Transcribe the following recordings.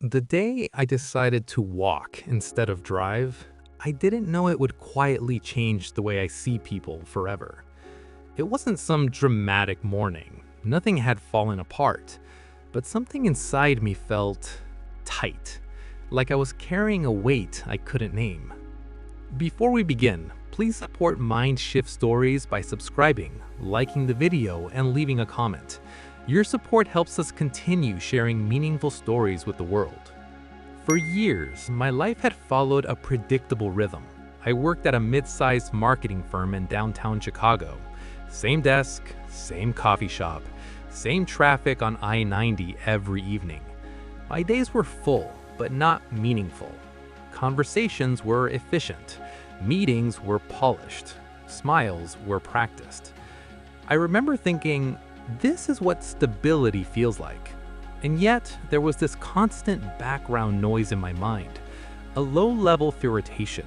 The day I decided to walk instead of drive, I didn't know it would quietly change the way I see people forever. It wasn't some dramatic morning. Nothing had fallen apart, but something inside me felt tight, like I was carrying a weight I couldn't name. Before we begin, please support Mind Shift Stories by subscribing, liking the video, and leaving a comment. Your support helps us continue sharing meaningful stories with the world. For years, my life had followed a predictable rhythm. I worked at a mid-sized marketing firm in downtown Chicago. Same desk, same coffee shop, same traffic on I-90 every evening. My days were full, but not meaningful. Conversations were efficient. Meetings were polished. Smiles were practiced. I remember thinking, this is what stability feels like. And yet, there was this constant background noise in my mind, a low-level of irritation,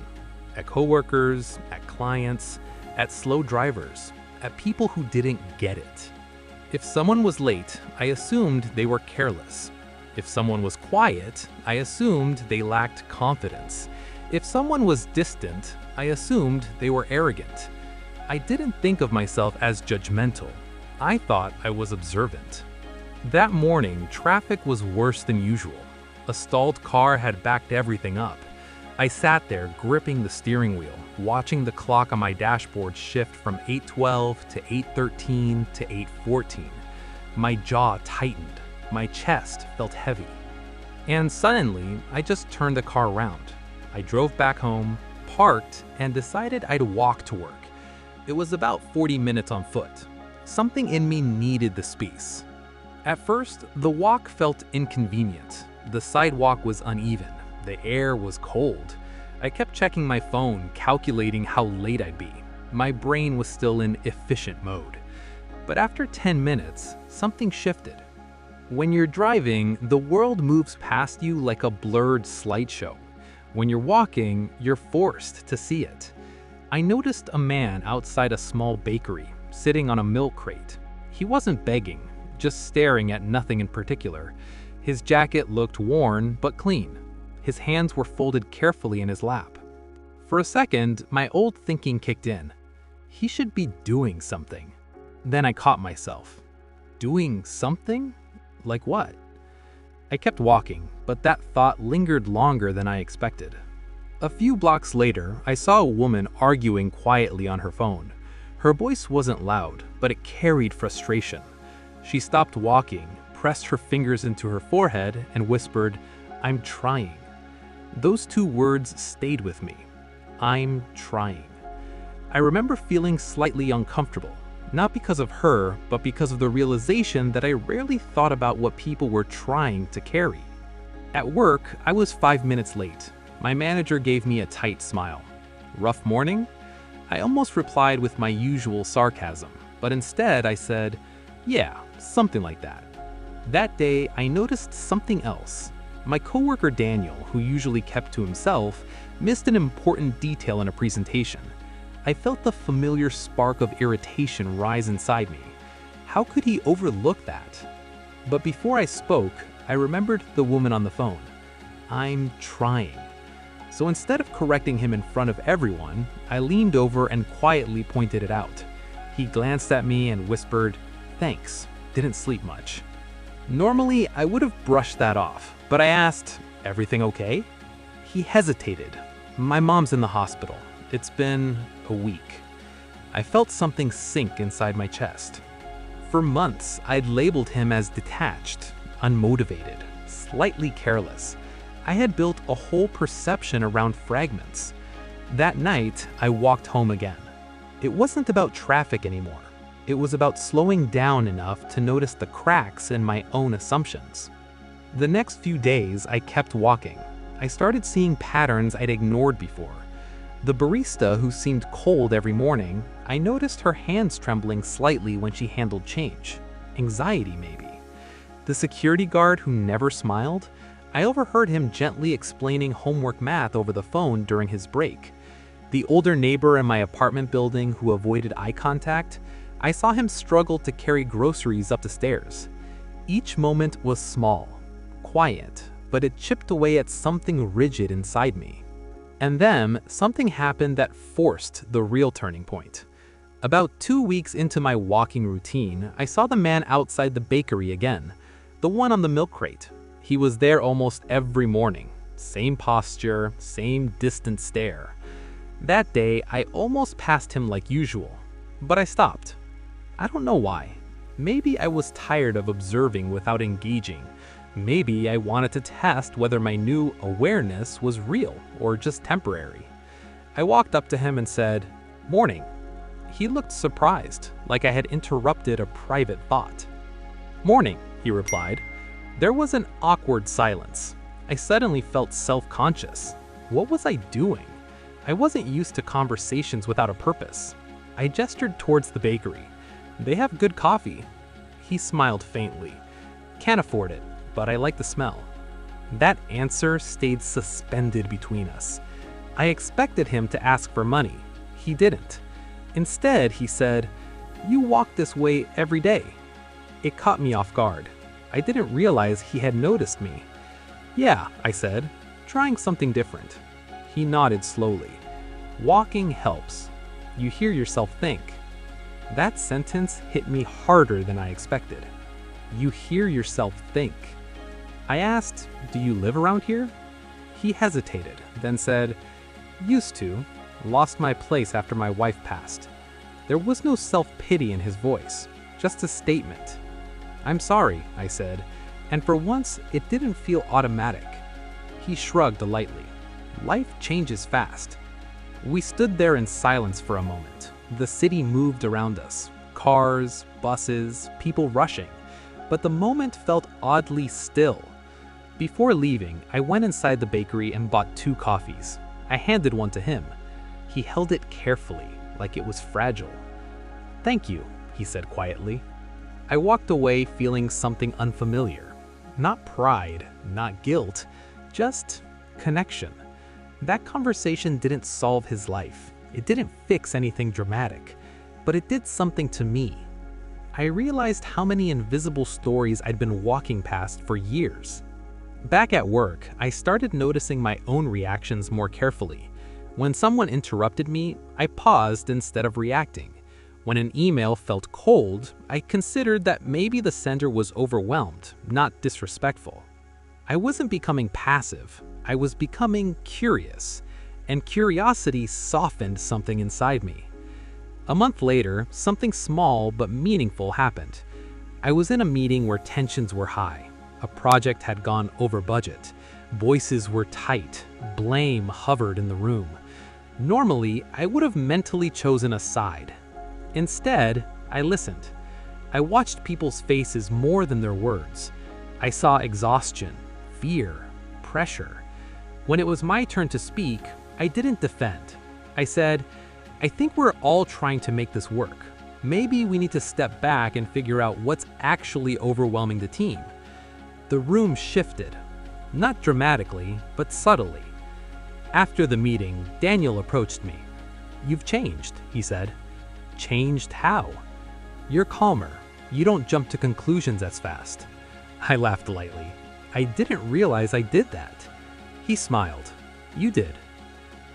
at coworkers, at clients, at slow drivers, at people who didn't get it. If someone was late, I assumed they were careless. If someone was quiet, I assumed they lacked confidence. If someone was distant, I assumed they were arrogant. I didn't think of myself as judgmental. I thought I was observant. That morning, traffic was worse than usual. A stalled car had backed everything up. I sat there gripping the steering wheel, watching the clock on my dashboard shift from 8:12 to 8:13 to 8:14. My jaw tightened. My chest felt heavy. And suddenly, I just turned the car around. I drove back home, parked, and decided I'd walk to work. It was about 40 minutes on foot. Something in me needed the space. At first, the walk felt inconvenient. The sidewalk was uneven. The air was cold. I kept checking my phone, calculating how late I'd be. My brain was still in efficient mode. But after 10 minutes, something shifted. When you're driving, the world moves past you like a blurred slideshow. When you're walking, you're forced to see it. I noticed a man outside a small bakery, sitting on a milk crate. He wasn't begging, just staring at nothing in particular. His jacket looked worn but clean. His hands were folded carefully in his lap. For a second, my old thinking kicked in. He should be doing something. Then I caught myself. Doing something? Like what? I kept walking, but that thought lingered longer than I expected. A few blocks later, I saw a woman arguing quietly on her phone. Her voice wasn't loud, but it carried frustration. She stopped walking, pressed her fingers into her forehead, and whispered, "I'm trying." Those two words stayed with me. I'm trying. I remember feeling slightly uncomfortable, not because of her, but because of the realization that I rarely thought about what people were trying to carry. At work, I was 5 minutes late. My manager gave me a tight smile. Rough morning? I almost replied with my usual sarcasm, but instead I said, yeah, something like that. That day, I noticed something else. My coworker Daniel, who usually kept to himself, missed an important detail in a presentation. I felt the familiar spark of irritation rise inside me. How could he overlook that? But before I spoke, I remembered the woman on the phone. I'm trying. So instead of correcting him in front of everyone, I leaned over and quietly pointed it out. He glanced at me and whispered, "Thanks, didn't sleep much." Normally, I would have brushed that off, but I asked, "Everything okay?" He hesitated. "My mom's in the hospital. It's been a week." I felt something sink inside my chest. For months, I'd labeled him as detached, unmotivated, slightly careless. I had built a whole perception around fragments. That night, I walked home again. It wasn't about traffic anymore. It was about slowing down enough to notice the cracks in my own assumptions. The next few days, I kept walking. I started seeing patterns I'd ignored before. The barista who seemed cold every morning, I noticed her hands trembling slightly when she handled change. Anxiety, maybe. The security guard who never smiled, I overheard him gently explaining homework math over the phone during his break. The older neighbor in my apartment building who avoided eye contact, I saw him struggle to carry groceries up the stairs. Each moment was small, quiet, but it chipped away at something rigid inside me. And then something happened that forced the real turning point. About 2 weeks into my walking routine, I saw the man outside the bakery again, the one on the milk crate. He was there almost every morning. Same posture, same distant stare. That day, I almost passed him like usual, but I stopped. I don't know why. Maybe I was tired of observing without engaging. Maybe I wanted to test whether my new awareness was real or just temporary. I walked up to him and said, "Morning." He looked surprised, like I had interrupted a private thought. "Morning," he replied. There was an awkward silence. I suddenly felt self-conscious. What was I doing? I wasn't used to conversations without a purpose. I gestured towards the bakery. "They have good coffee." He smiled faintly. "Can't afford it, but I like the smell." That answer stayed suspended between us. I expected him to ask for money. He didn't. Instead, he said, "You walk this way every day." It caught me off guard. I didn't realize he had noticed me. "Yeah," I said, "trying something different." He nodded slowly. "Walking helps. You hear yourself think." That sentence hit me harder than I expected. You hear yourself think. I asked, "Do you live around here?" He hesitated, then said, "Used to. Lost my place after my wife passed." There was no self-pity in his voice, just a statement. "I'm sorry," I said, and for once it didn't feel automatic. He shrugged lightly. Life changes fast. We stood there in silence for a moment. The city moved around us. Cars, buses, people rushing. But the moment felt oddly still. Before leaving, I went inside the bakery and bought 2 coffees. I handed one to him. He held it carefully, like it was fragile. "Thank you," he said quietly. I walked away feeling something unfamiliar. Not pride, not guilt, just connection. That conversation didn't solve his life. It didn't fix anything dramatic, but it did something to me. I realized how many invisible stories I'd been walking past for years. Back at work, I started noticing my own reactions more carefully. When someone interrupted me, I paused instead of reacting. When an email felt cold, I considered that maybe the sender was overwhelmed, not disrespectful. I wasn't becoming passive, I was becoming curious, and curiosity softened something inside me. A month later, something small but meaningful happened. I was in a meeting where tensions were high. A project had gone over budget. Voices were tight. Blame hovered in the room. Normally, I would have mentally chosen a side. Instead, I listened. I watched people's faces more than their words. I saw exhaustion, fear, pressure. When it was my turn to speak, I didn't defend. I said, "I think we're all trying to make this work. Maybe we need to step back and figure out what's actually overwhelming the team." The room shifted. Not dramatically, but subtly. After the meeting, Daniel approached me. "You've changed," he said. "Changed how?" "You're calmer. You don't jump to conclusions as fast." I laughed lightly. I didn't realize I did that. He smiled. "You did."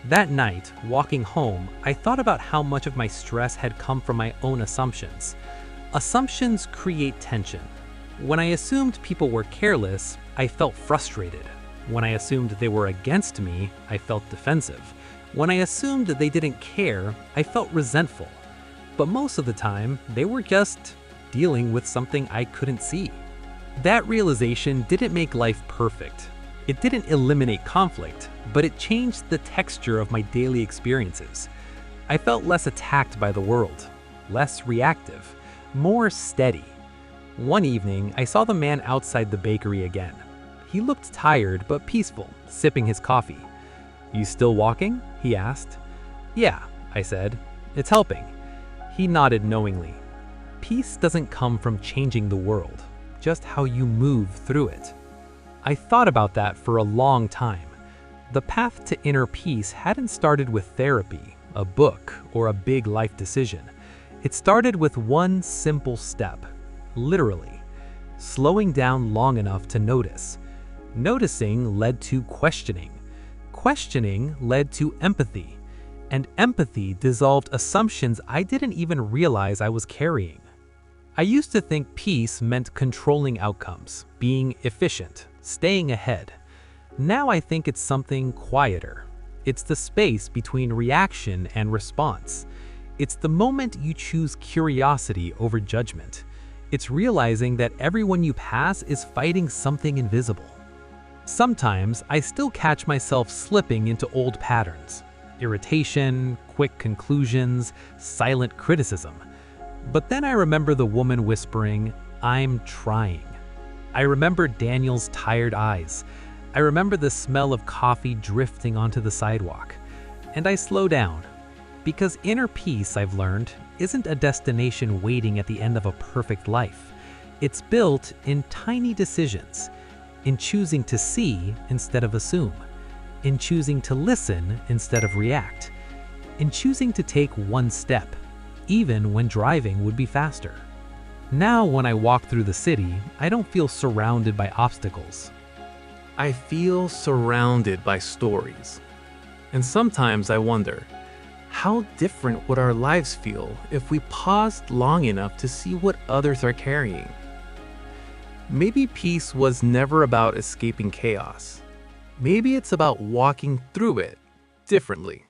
That night, walking home, I thought about how much of my stress had come from my own assumptions. Assumptions create tension. When I assumed people were careless, I felt frustrated. When I assumed they were against me, I felt defensive. When I assumed they didn't care, I felt resentful. But most of the time, they were just dealing with something I couldn't see. That realization didn't make life perfect. It didn't eliminate conflict, but it changed the texture of my daily experiences. I felt less attacked by the world, less reactive, more steady. One evening, I saw the man outside the bakery again. He looked tired but peaceful, sipping his coffee. "You still walking?" he asked. "Yeah," I said. "It's helping." He nodded knowingly. Peace doesn't come from changing the world, just how you move through it. I thought about that for a long time. The path to inner peace hadn't started with therapy, a book, or a big life decision. It started with one simple step, literally, slowing down long enough to notice. Noticing led to questioning. Questioning led to empathy. And empathy dissolved assumptions I didn't even realize I was carrying. I used to think peace meant controlling outcomes, being efficient, staying ahead. Now I think it's something quieter. It's the space between reaction and response. It's the moment you choose curiosity over judgment. It's realizing that everyone you pass is fighting something invisible. Sometimes I still catch myself slipping into old patterns. Irritation, quick conclusions, silent criticism. But then I remember the woman whispering, "I'm trying." I remember Daniel's tired eyes. I remember the smell of coffee drifting onto the sidewalk. And I slow down. Because inner peace, I've learned, isn't a destination waiting at the end of a perfect life. It's built in tiny decisions, in choosing to see instead of assume, in choosing to listen instead of react, in choosing to take one step, even when driving would be faster. Now when I walk through the city, I don't feel surrounded by obstacles. I feel surrounded by stories. And sometimes I wonder, how different would our lives feel if we paused long enough to see what others are carrying? Maybe peace was never about escaping chaos. Maybe it's about walking through it differently.